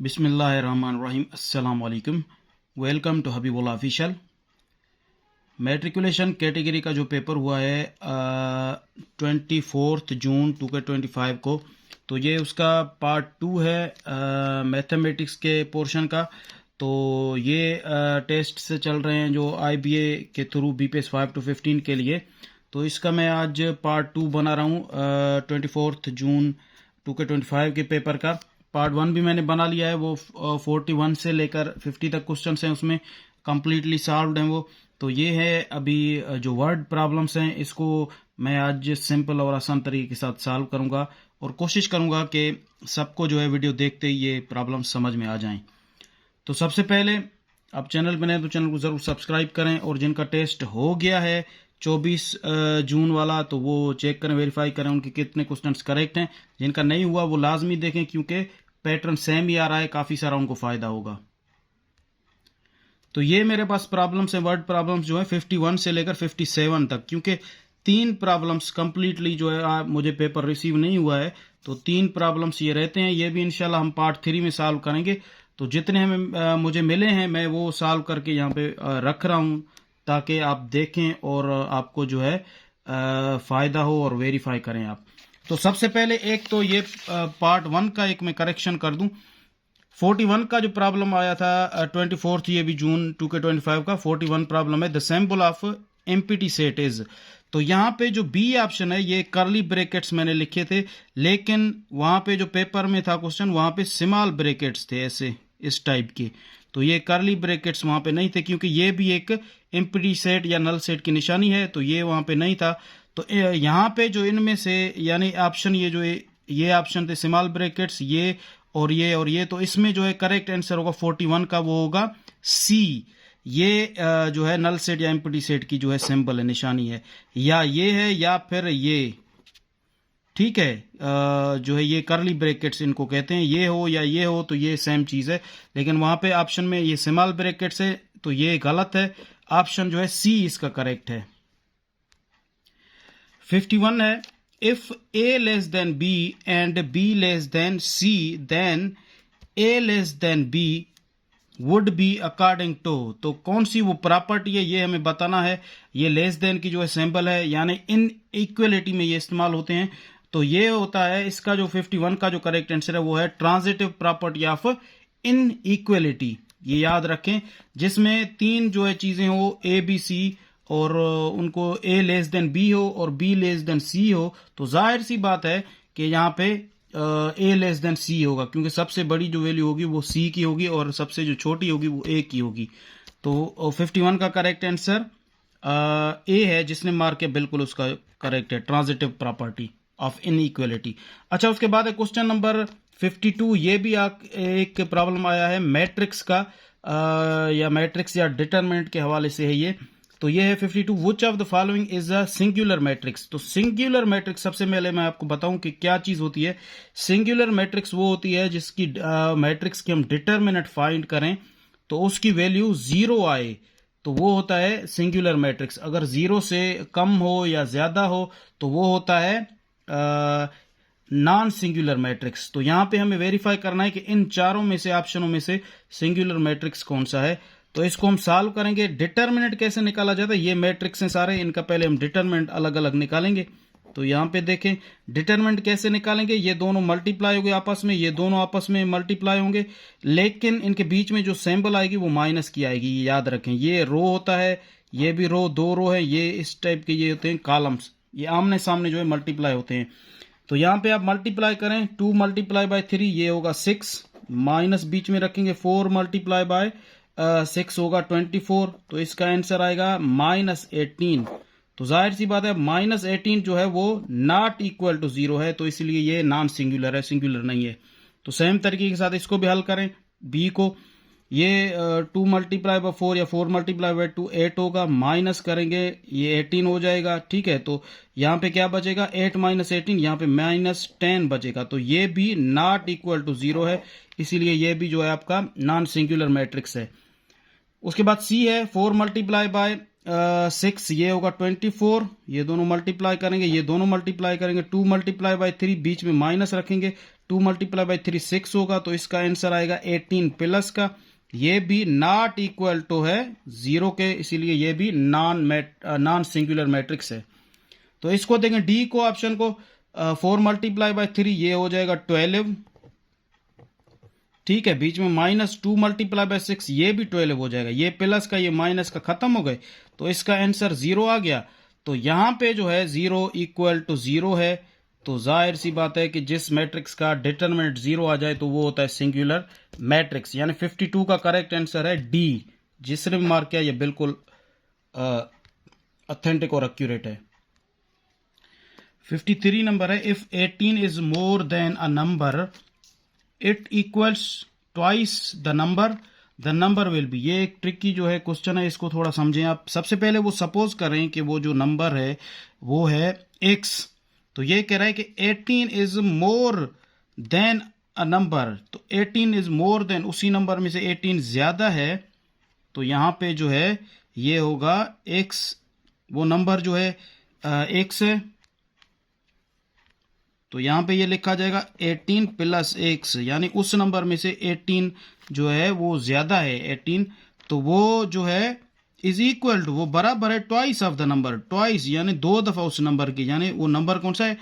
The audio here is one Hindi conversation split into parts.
बिस्मिल्लाहिर्रहमानिर्रहीम। अस्सलाम वालेकुम। Welcome to Habibullah official. Matriculation category का जो पेपर हुआ है 24 जून 2025 को, तो ये उसका पार्ट 2 है मैथमेटिक्स के पोर्शन का। तो ये टेस्ट से चल रहे हैं जो IBA के थ्रू BPS 5 to 15 के लिए। तो इसका मैं आज पार्ट 2 बना रहा हूँ 24 जून 2025 के पेपर का। पार्ट 1 भी मैंने बना लिया है, वो 41 से लेकर 50 तक क्वेश्चन हैं, उसमें कम्प्लीटली सॉल्व्ड हैं वो। तो ये है अभी जो वर्ड प्रॉब्लम्स हैं, इसको मैं आज सिंपल और आसान तरीके के साथ सॉल्व करूंगा और कोशिश करूंगा कि सबको जो है वीडियो देखते ही ये प्रॉब्लम समझ में आ जाएं। तो सबसे पहले आप चैनल बने तो चैनल को ज़रूर सब्सक्राइब करें, और जिनका टेस्ट हो गया है 24 जून वाला, तो वो चेक करें, वेरीफाई करें उनके कितने क्वेश्चंस करेक्ट हैं। जिनका नहीं हुआ वो लाजमी देखें, क्योंकि पैटर्न सेम ही आ रहा है, काफ़ी सारा उनको फ़ायदा होगा। तो ये मेरे पास प्रॉब्लम्स हैं, वर्ड प्रॉब्लम्स जो है 51 से लेकर 57 तक, क्योंकि 3 प्रॉब्लम्स कंप्लीटली जो है मुझे पेपर रिसीव नहीं हुआ है, तो 3 प्रॉब्लम्स ये रहते हैं। ये भी इंशाल्लाह हम पार्ट 3 में सॉल्व करेंगे। तो जितने हमें मुझे मिले हैं मैं वो सॉल्व करके यहाँ पे रख रहा हूँ, ताकि आप देखें और आपको जो है फ़ायदा हो और वेरीफाई करें आप। तो सबसे पहले एक तो ये पार्ट 1 का एक मैं करेक्शन कर दूं। 41 का जो प्रॉब्लम आया था 24 ये भी जून 2025 का 41 प्रॉब्लम है, the symbol of empty set is. तो यहाँ पे जो बी ऑप्शन है, ये करली ब्रैकेट्स मैंने लिखे थे, लेकिन वहां पे जो पेपर में था क्वेश्चन, वहां पे स्मॉल ब्रैकेट्स थे ऐसे इस टाइप के। तो ये करली ब्रैकेट्स वहां पे नहीं थे, क्योंकि ये भी एक एम्प्टी सेट या नल सेट की निशानी है, तो ये वहां पे नहीं था। तो यहाँ पे जो इनमें से यानी ऑप्शन ये ऑप्शन थे स्मॉल ब्रैकेट्स, ये और ये और ये, तो इसमें जो है करेक्ट आंसर होगा 41 का, वो होगा सी। ये जो है नल सेट या एम्प्टी सेट की जो है सिंबल है, निशानी है, या ये है या फिर ये, ठीक है। जो है ये करली ब्रैकेट्स इनको कहते हैं, ये हो या ये हो तो ये सेम चीज है, लेकिन वहां पे ऑप्शन में ये स्मॉल ब्रैकेट्स है, तो ये गलत है। ऑप्शन जो है सी इसका करेक्ट है। 51 है, if a less than b and b less than c, then a less than b would be according to। तो कौन सी वो प्रॉपर्टी है ये हमें बताना है। ये लेस देन की जो है सिंबल है, यानी इन इक्वलिटी में ये इस्तेमाल होते हैं। तो ये होता है इसका जो 51 का जो करेक्ट आंसर है वो है transitive property of in equality. ये याद रखें, जिसमें 3 जो है चीजें हो, ए बी सी, और उनको A लेस देन B हो और B लेस देन C हो, तो जाहिर सी बात है कि यहाँ पे A लेस देन C होगा, क्योंकि सबसे बड़ी जो वैल्यू होगी वो C की होगी और सबसे जो छोटी होगी वो A की होगी। तो 51 का करेक्ट आंसर A है, जिसने मार्क किया बिल्कुल उसका करेक्ट है, ट्रांजिटिव प्रॉपर्टी ऑफ इनइक्वालिटी। अच्छा, उसके बाद है क्वेश्चन नंबर 52। ये भी एक प्रॉब्लम आया है मैट्रिक्स का, या मैट्रिक्स या डिटरमिनेंट के हवाले से है ये। तो ये है 52, which of the following is a singular matrix. तो सिंगुलर मैट्रिक्स सबसे पहले मैं आपको बताऊं कि क्या चीज होती है। सिंगुलर मैट्रिक्स वो होती है जिसकी मैट्रिक्स की हम डिटरमिनेंट फाइंड करें तो उसकी वैल्यू 0 आए, तो वो होता है सिंगुलर मैट्रिक्स। अगर 0 से कम हो या ज्यादा हो तो वो होता है नॉन सिंगुलर मैट्रिक्स। तो यहां पे हमें वेरीफाई करना है कि इन चारों में से, ऑप्शनों में से सिंगुलर मैट्रिक्स कौन सा है। तो इसको हम सॉल्व करेंगे। डिटरमिनेंट कैसे निकाला जाता है, ये मैट्रिक्स हैं सारे, इनका पहले हम डिटरमिनेंट अलग अलग निकालेंगे। तो यहां पे देखें डिटरमिनेंट कैसे निकालेंगे। ये दोनों मल्टीप्लाई होंगे आपस में, ये दोनों आपस में मल्टीप्लाई होंगे, लेकिन इनके बीच में जो सिंबल आएगी वो माइनस की आएगी, ये याद रखें। ये रो होता है, ये भी रो, 2 रो है, ये इस टाइप के ये होते हैं कॉलम्स, ये आमने सामने जो है मल्टीप्लाई होते हैं। तो यहां पे आप मल्टीप्लाई करें, 2 मल्टीप्लाई बाय 3 ये होगा 6, माइनस बीच में रखेंगे, 4 मल्टीप्लाई बाय 6 होगा 24, तो इसका आंसर आएगा -18। तो जाहिर सी बात है -18 जो है वो नॉट इक्वल टू 0 है, तो इसलिए ये नॉन सिंगुलर है, सिंगुलर नहीं है। तो सेम तरीके के साथ इसको भी हल करें, बी को। ये 2 मल्टीप्लाई बाय 4 या 4 मल्टीप्लाई बाय 2 8 होगा, माइनस करेंगे ये 18 हो जाएगा, ठीक है। तो यहाँ पे क्या बचेगा, 8 - 18, यहाँ पे -10 बचेगा, तो ये भी नॉट इक्वल टू 0 है, इसीलिए ये भी जो है आपका नॉन सिंगुलर मैट्रिक्स है। उसके बाद सी है 4 मल्टीप्लाई बाय 6, ये होगा 24, ये दोनों मल्टीप्लाई करेंगे, ये दोनों मल्टीप्लाई करेंगे, 2 मल्टीप्लाई बाय 3, बीच में माइनस रखेंगे, 2 मल्टीप्लाई बाई 3 6 होगा, तो इसका आंसर आएगा 18 प्लस का, ये भी नॉट इक्वल टू है 0 के, इसीलिए ये भी नॉन सिंगुलर मैट्रिक्स है। तो इसको देखें डी को, ऑप्शन को, 4 मल्टीप्लाई बाई 3 ये हो जाएगा 12, ठीक है, बीच में -2 मल्टीप्लाई बाई 6 ये भी 12 हो जाएगा, ये प्लस का ये माइनस का खत्म हो गए, तो इसका आंसर 0 आ गया। तो यहां पे जो है 0 इक्वल टू 0 है, तो जाहिर सी बात है कि जिस मैट्रिक्स का डिटरमिनेंट 0 आ जाए तो वो होता है सिंगुलर मैट्रिक्स, यानी 52 का करेक्ट आंसर है डी। जिसने भी मार्क किया ये बिल्कुल ऑथेंटिक और एक्यूरेट है। 53 नंबर है, if 18 is more than a number it equals twice the number will be. ये एक ट्रिकी जो है क्वेश्चन है, इसको थोड़ा समझें आप। सबसे पहले वो सपोज करें कि वो जो नंबर है वो है x, तो ये कह रहा है कि 18 is more than a number, तो 18 इज मोर देन, उसी नंबर में से 18 ज्यादा है, तो यहां पे जो है ये होगा x, वो नंबर जो है x है, तो यहां पे ये लिखा जाएगा 18 प्लस x, यानी उस नंबर में से 18 जो है वो ज्यादा है 18, तो वो जो है इज इक्वल टू, वो बराबर है twice of the number, twice यानी 2 दफा उस नंबर की, यानी वो नंबर कौन सा है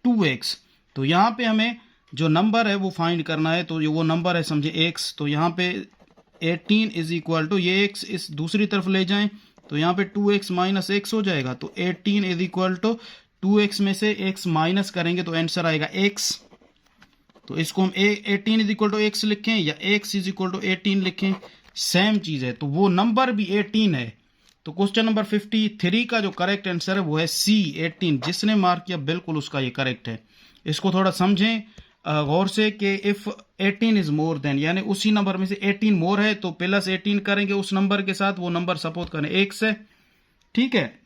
2x। तो यहां पे हमें जो नंबर है वो फाइंड करना है, तो ये वो नंबर है समझे x, तो यहां पे 18 इज इक्वल टू, ये x इस दूसरी तरफ ले जाएं तो यहां पे 2x माइनस x हो जाएगा, तो 18 इज इक्वल टू 2x में से x माइनस करेंगे तो आंसर आएगा x। तो इसको हम 18 इज इक्वल टू x लिखें या x इज इक्वल टू 18 लिखें, सेम चीज है, तो वो नंबर भी 18 है। तो क्वेश्चन नंबर 53 का जो करेक्ट आंसर है वो है C 18। जिसने मार्क किया बिल्कुल उसका ये करेक्ट है। इसको थोड़ा समझें गौर से कि इफ 18 इज मोर देन, यानी उसी नंबर में से 18 मोर है तो प्लस 18 करेंगे उस नंबर के साथ, वो नंबर सपोज करें x है, ठीक है,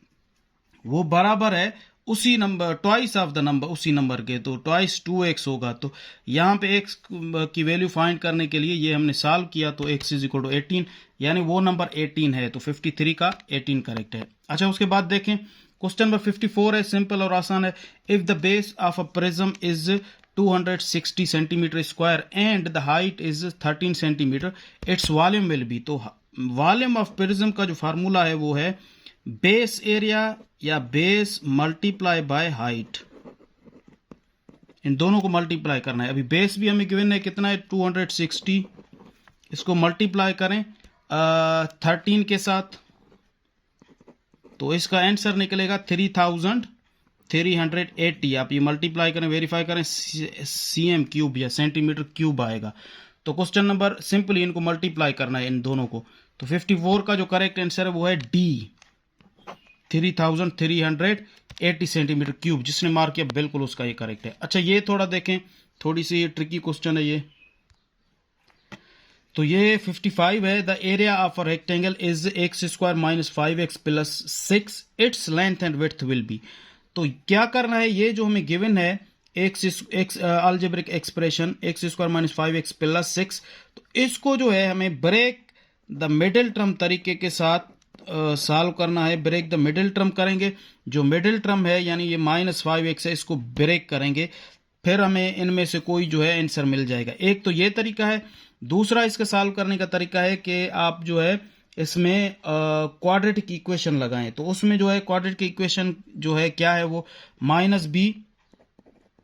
वो बराबर है उसी number twice of the number, उसी नंबर के, तो ट्वाइस 2x होगा। तो यहां पे x की वैल्यू फाइंड करने के लिए ये हमने सॉल्व किया, तो x इज इक्वल टू 18, यानी वो नंबर 18 है, तो 53 का 18 करेक्ट है। अच्छा, उसके बाद देखें क्वेश्चन नंबर 54 है, सिंपल और आसान है। If the base of a prism is 260 centimetre square and the height is 13 centimetre, its volume will be. तो वॉल्यूम ऑफ प्रिज्म का जो फार्मूला है वो है बेस एरिया या बेस मल्टीप्लाई बाय हाइट, इन दोनों को मल्टीप्लाई करना है। अभी बेस भी हमें गिवन है कितना है 260, इसको मल्टीप्लाई करें 13 के साथ, तो इसका आंसर निकलेगा 3380। आप ये मल्टीप्लाई करें, वेरीफाई करें, cm क्यूब या सेंटीमीटर क्यूब आएगा। तो क्वेश्चन नंबर सिंपली इनको मल्टीप्लाई करना है इन दोनों को। तो 54 का जो करेक्ट आंसर है वो है डी 3380 सेंटीमीटर क्यूब। जिसने मार्क किया बिल्कुल उसका ये करेक्ट है। अच्छा, ये थोड़ा देखें, थोड़ी सी ट्रिकी क्वेश्चन है ये। तो ये 55 है, the area of a rectangle is x square minus 5x plus 6, its length and width will be. तो क्या करना है, ये जो हमें गिवन है x algebraic expression x square minus 5x plus 6, तो इसको जो है हमें ब्रेक द मिडिल टर्म तरीके के साथ सॉल्व करना है। ब्रेक द मिडिल टर्म करेंगे, जो मिडिल टर्म है यानी ये माइनस 5x है, इसको ब्रेक करेंगे, फिर हमें इनमें से कोई जो है आंसर मिल जाएगा। एक तो ये तरीका है। दूसरा इसका सॉल्व करने का तरीका है कि आप जो है इसमें क्वाड्रेटिक इक्वेशन लगाएं। तो उसमें जो है क्वाड्रेटिक इक्वेशन जो है क्या है, वो minus b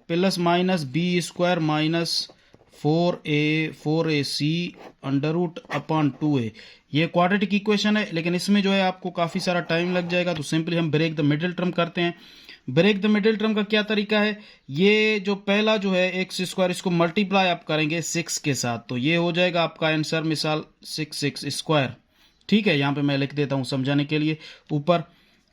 plus minus b square minus 4ac under root upon 2a, ये क्वाड्रेटिक इक्वेशन है। लेकिन इसमें जो है आपको काफी सारा टाइम लग जाएगा, तो सिंपली हम ब्रेक द मिडिल टर्म करते हैं। ब्रेक द मिडिल टर्म का क्या तरीका है, ये जो पहला जो है एक्स स्क्वायर, इसको मल्टीप्लाई आप करेंगे 6 के साथ, तो ये हो जाएगा आपका आंसर, मिसाल 6 स्क्वायर, ठीक है। यहां पे मैं लिख देता हूं समझाने के लिए ऊपर।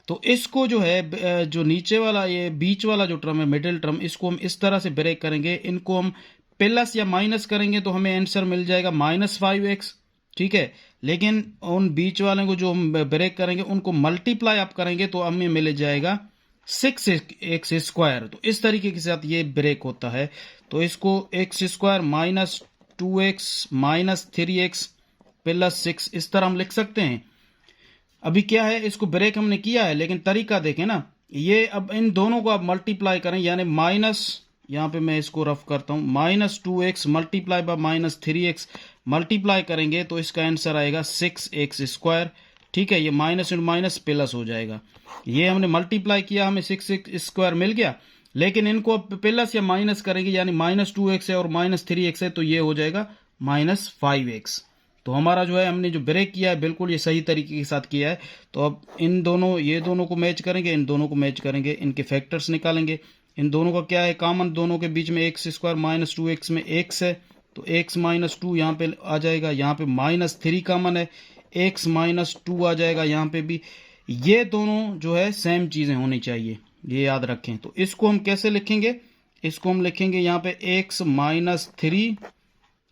तो इसको जो है जो नीचे वाला ये बीच वाला जो टर्म है मिडिल टर्म, इसको हम इस तरह से ब्रेक करेंगे, इनको हम प्लस या माइनस करेंगे तो हमें आंसर मिल जाएगा -5x, ठीक है। लेकिन उन बीच वाले को जो हम ब्रेक करेंगे उनको मल्टीप्लाई आप करेंगे तो हमें मिल जाएगा 6x स्क्वायर। तो इस तरीके के साथ ये ब्रेक होता है। तो इसको x square minus 2x minus 3x plus 6 इस तरह हम लिख सकते हैं। अभी क्या है, इसको ब्रेक हमने किया है, लेकिन तरीका देखें ना, ये अब इन दोनों को आप मल्टीप्लाई करें, यानी माइनस यहाँ पे मैं इसको रफ करता हूँ, -2x multiply by -3x multiply करेंगे तो इसका आंसर आएगा 6x²। ठीक है, ये माइनस इंटू माइनस प्लस हो जाएगा। ये हमने मल्टीप्लाई किया, हमें 6x² मिल गया, लेकिन इनको प्लस या माइनस करेंगे, यानी -2x है और -3x है तो ये हो जाएगा -5x। तो हमारा जो है हमने जो ब्रेक किया है बिल्कुल ये सही तरीके के साथ किया है। तो अब इन दोनों, ये दोनों को मैच करेंगे, इन दोनों को मैच करेंगे, इनके फैक्टर्स निकालेंगे। इन दोनों का क्या है कॉमन, दोनों के बीच में x² -2x में x है तो x -2 यहाँ पे आ जाएगा, यहाँ पे -3 कॉमन है, x -2 आ जाएगा यहाँ पे भी। ये दोनों जो है सेम चीजें होनी चाहिए, ये याद रखें। तो इसको हम कैसे लिखेंगे, इसको हम लिखेंगे यहाँ पे x -3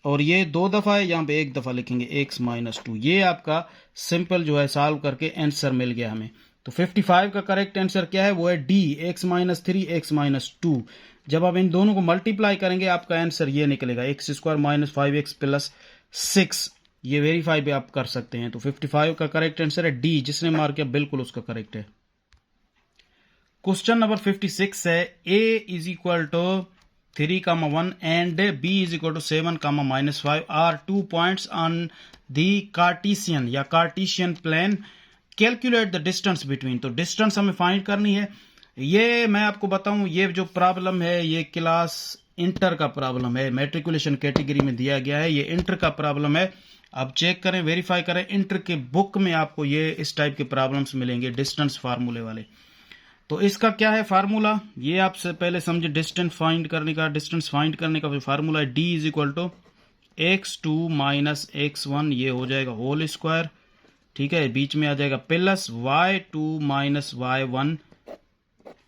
और ये 2 दफा है, यहाँ पे 1 दफा लिखेंगे x -2। ये आपका सिंपल जो है सॉल्व करके आंसर मिल गया हमें। तो 55 का करेक्ट आंसर क्या है, वो है डी, x -3 x -2। जब आप इन दोनों को मल्टीप्लाई करेंगे आपका आंसर ये निकलेगा, x² -5x + 6। ये वेरीफाई भी आप कर सकते हैं। तो 55 का करेक्ट आंसर है डी, जिसने मार्क किया बिल्कुल उसका करेक्ट है। क्वेश्चन नंबर 56 है, a = 3,1 and b = 7, -5 are 2 points on the Cartesian या Cartesian plane. Calculate the distance between। तो डिस्टेंस हमें फाइंड करनी है। ये मैं आपको बताऊं, ये जो प्रॉब्लम है ये क्लास इंटर का प्रॉब्लम है, मैट्रिकुलेशन कैटेगरी में दिया गया है, ये इंटर का प्रॉब्लम है। आप चेक करें, वेरीफाई करें, इंटर के बुक में आपको ये इस टाइप के प्रॉब्लम्स मिलेंगे डिस्टेंस फार्मूले वाले। तो इसका क्या है फार्मूला, ये आपसे पहले समझे। डिस्टेंस फाइंड करने का, डिस्टेंस फाइंड करने का फार्मूला है d = x2 - x1, ये हो जाएगा होल स्क्वायर। ठीक है, बीच में आ जाएगा प्लस y2 - y1,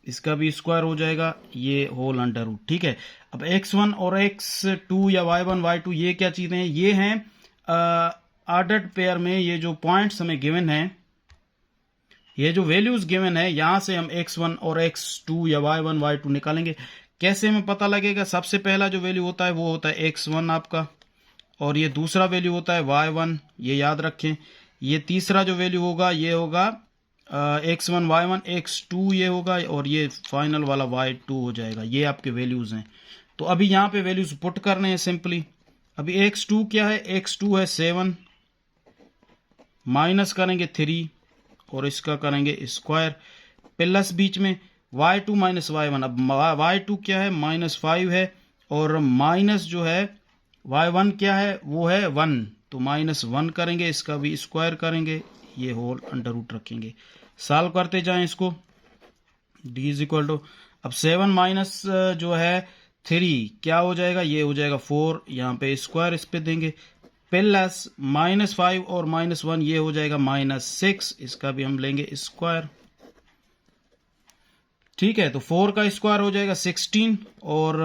इसका भी स्क्वायर हो जाएगा, ये होल अंडर रूट। ठीक है, अब x1 और x2 या y1 y2 ये क्या चीजें हैं, ये हैं ऑर्डर्ड पेयर में ये जो पॉइंट्स हमें गिवन है, ये जो वैल्यूज गिवन है, यहां से हम x1 और x2 या y1 y2 निकालेंगे। कैसे हमें पता लगेगा, सबसे पहला जो वैल्यू होता है वो होता है x1 आपका, और ये दूसरा वैल्यू होता है y1, ये याद रखें। ये तीसरा जो वैल्यू होगा ये होगा x1 y1, x2 ये होगा, और ये फाइनल वाला y2 हो जाएगा। ये आपके वैल्यूज हैं। तो अभी यहाँ पे वैल्यूज पुट करने हैं सिंपली। अभी x2 क्या है, x2 है 7, माइनस करेंगे 3 और इसका करेंगे स्क्वायर, प्लस बीच में y2 - y1। अब y2 क्या है, -5 है, और माइनस जो है y1 क्या है, वो है 1, तो -1 करेंगे, इसका भी स्क्वायर करेंगे, ये होल अंडर रूट रखेंगे। सॉल्व करते जाएं इसको। d = अब 7 माइनस जो है 3 क्या हो जाएगा, ये हो जाएगा 4, यहाँ पे स्क्वायर इस पे देंगे, प्लस -5 और -1 ये हो जाएगा -6, इसका भी हम लेंगे स्क्वायर। ठीक है, तो 4 का स्क्वायर हो जाएगा 16 और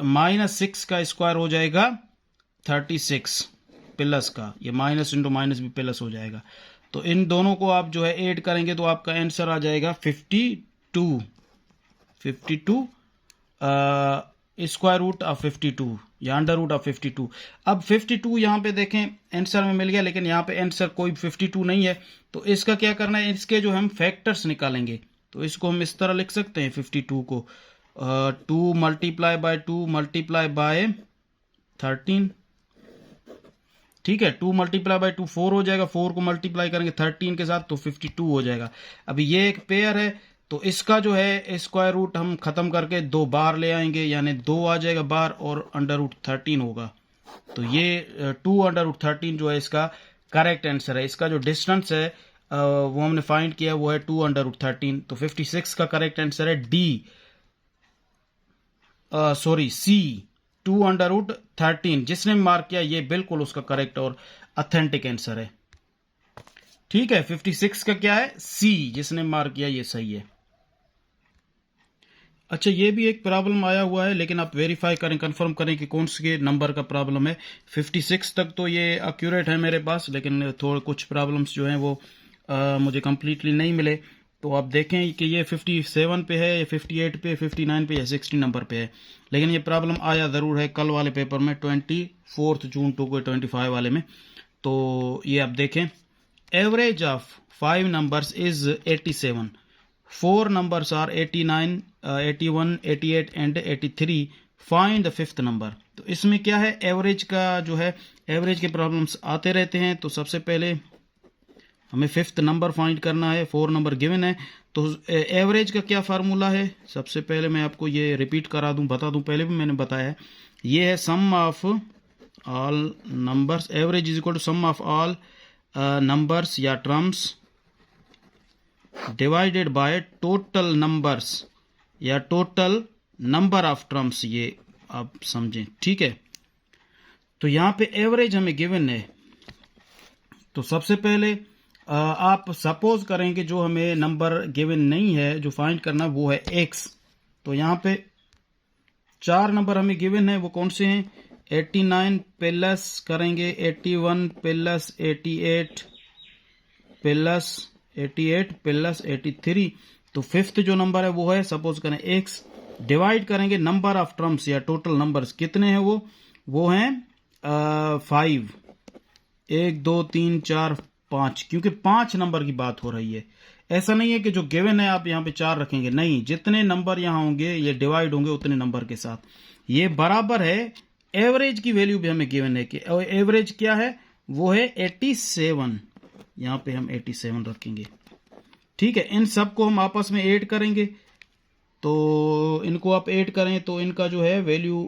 -6 का स्क्वायर हो जाएगा 36 प्लस का, ये माइनस इंटू माइनस भी प्लस हो जाएगा। तो इन दोनों को आप जो है ऐड करेंगे तो आपका आंसर आ जाएगा 52 स्क्वायर रूट ऑफ 52 या अंडर रूट ऑफ 52। अब 52 यहाँ पे देखें आंसर में मिल गया, लेकिन यहाँ पे आंसर कोई 52 नहीं है। तो इसका क्या करना है, इसके जो हम फैक्टर्स निकालेंगे। तो इसको हम इस तरह लिख सकते हैं 52 को 2 × 2 × 13। ठीक है, 2 × 2 4 हो जाएगा, 4 को मल्टीप्लाई करेंगे 13 के साथ तो 52 हो जाएगा। अभी ये एक पेयर है तो इसका जो है स्क्वायर रूट हम खत्म करके 2 बार ले आएंगे, यानी 2 आ जाएगा बार और अंडर रूट 13 होगा। तो ये 2 अंडर रूट 13 जो है इसका करेक्ट आंसर है। इसका जो डिस्टेंस है वो हमने फाइंड किया, वो है 2 अंडर रूट 13। तो 56 का करेक्ट आंसर है सी, 2 अंडर रूट 13। जिसने मार्क किया ये बिल्कुल उसका करेक्ट और ऑथेंटिक आंसर है। ठीक है, 56 का क्या है, सी, जिसने मार्क किया ये सही है। अच्छा, ये भी एक प्रॉब्लम आया हुआ है, लेकिन आप वेरीफाई करें, कंफर्म करें कि कौन से नंबर का प्रॉब्लम है। 56 तक तो ये एक्यूरेट है मेरे पास, लेकिन थोड़े कुछ प्रॉब्लम्स जो हैं वो मुझे कंप्लीटली नहीं मिले। तो आप देखें कि ये 57 पे है, 58 पे, 59 पे या 60 नंबर पे है। लेकिन ये प्रॉब्लम आया ज़रूर है कल वाले पेपर में, 24 जून 25 वाले में। तो ये आप देखें, average of 5 numbers is 87, 4 numbers are 89, 81, 88 and 83, find the fifth number. तो इसमें क्या है, एवरेज का जो है, एवरेज के प्रॉब्लम्स आते रहते हैं। तो सबसे पहले हमें फिफ्थ नंबर फाइंड करना है, 4 नंबर गिवन है। तो एवरेज का क्या फार्मूला है, सबसे पहले मैं आपको ये रिपीट करा दूं, बता दूं, पहले भी मैंने बताया है। ये है sum of all numbers, average is equal to sum of all numbers या terms divided by total numbers या टोटल नंबर ऑफ टर्म्स, ये आप समझें, ठीक है। तो यहां पे एवरेज हमें गिवन है। तो सबसे पहले आप सपोज करेंगे जो हमें नंबर गिवन नहीं है, जो फाइंड करना वो है x। तो यहां पे 4 नंबर हमें गिवन है, वो कौन से हैं, 89 प्लस करेंगे 81 प्लस 88 प्लस 88 प्लस 83। तो फिफ्थ जो नंबर है वो है, सपोज करें x, डिवाइड करेंगे नंबर ऑफ टर्म्स या टोटल नंबर्स, कितने हैं वो हैं 5, 1 2 3 4 5, क्योंकि 5 नंबर की बात हो रही है। ऐसा नहीं है कि जो गिवन है आप यहाँ पे 4 रखेंगे, नहीं, जितने नंबर यहाँ होंगे ये डिवाइड होंगे उतने नंबर के साथ। ये बराबर है, एवरेज की वैल्यू भी हमें गिवन है कि एवरेज क्या है, वो है 87। यहाँ पे हम 87 रखेंगे, ठीक है। इन सबको हम आपस में ऐड करेंगे, तो इनको आप ऐड करें तो इनका जो है वैल्यू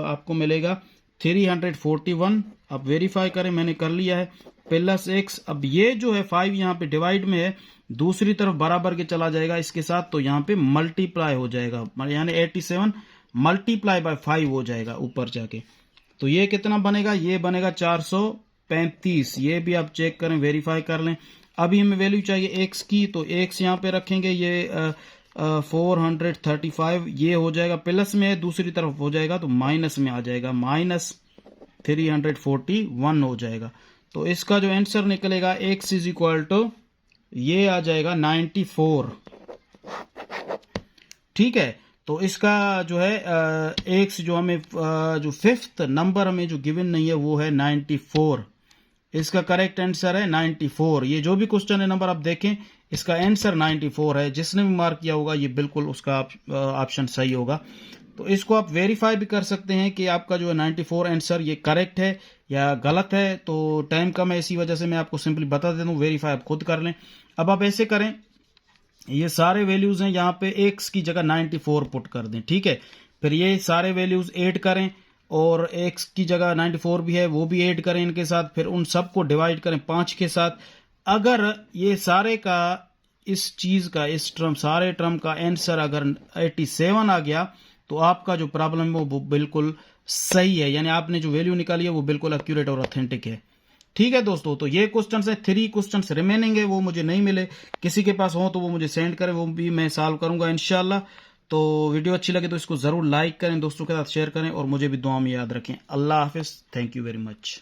आपको मिलेगा 341। अब वेरीफाई करें, मैंने कर लिया है, प्लस x। अब ये जो है 5 यहाँ पे डिवाइड में है, दूसरी तरफ बराबर के चला जाएगा इसके साथ, तो यहाँ पे मल्टीप्लाई हो जाएगा, यानी 87 मल्टीप्लाई बाय 5 हो जाएगा ऊपर जाके। तो ये कितना बनेगा, ये बनेगा 435। ये भी आप चेक करें, वेरीफाई कर लें। अभी हमें वैल्यू चाहिए x की, तो x यहाँ पे रखेंगे, ये 435 ये हो जाएगा, प्लस में दूसरी तरफ हो जाएगा तो माइनस में आ जाएगा, माइनस 341 हो जाएगा। तो इसका जो आंसर निकलेगा x इज इक्वल टू ये आ जाएगा 94, ठीक है। तो इसका जो है x जो हमें जो फिफ्थ नंबर हमें जो गिवन नहीं है वो है 94। इसका करेक्ट आंसर है 94। ये जो भी क्वेश्चन है नंबर आप देखें, इसका आंसर 94 है। जिसने भी मार्क किया होगा ये बिल्कुल उसका ऑप्शन सही होगा। तो इसको आप वेरीफाई भी कर सकते हैं कि आपका जो है 94 आंसर ये करेक्ट है या गलत है। तो टाइम कम है, इसी वजह से मैं आपको सिंपली बता देता हूँ, वेरीफाई आप खुद कर लें। अब आप ऐसे करें, ये सारे वैल्यूज हैं, यहाँ पे x की जगह 94 पुट कर दें, ठीक है। फिर ये सारे वैल्यूज ऐड करें और x की जगह 94 भी है वो भी ऐड करें इनके साथ, फिर उन सबको डिवाइड करें 5 के साथ। अगर ये सारे का इस चीज का, इस टर्म, सारे टर्म का आंसर अगर 87 आ गया तो आपका जो प्रॉब्लम है वो बिल्कुल सही है, यानी आपने जो वैल्यू निकाली है वो बिल्कुल एक्यूरेट और ऑथेंटिक है, ठीक है दोस्तों। तो ये क्वेश्चन है, 3 क्वेश्चन रिमेनिंग है, वो मुझे नहीं मिले, किसी के पास हो तो वो मुझे सेंड करें, वो भी मैं सॉल्व करूंगा इंशाल्लाह। तो वीडियो अच्छी लगे तो इसको जरूर लाइक करें, दोस्तों के साथ शेयर करें और मुझे भी दुआ में याद रखें। अल्लाह हाफिज, थैंक यू वेरी मच।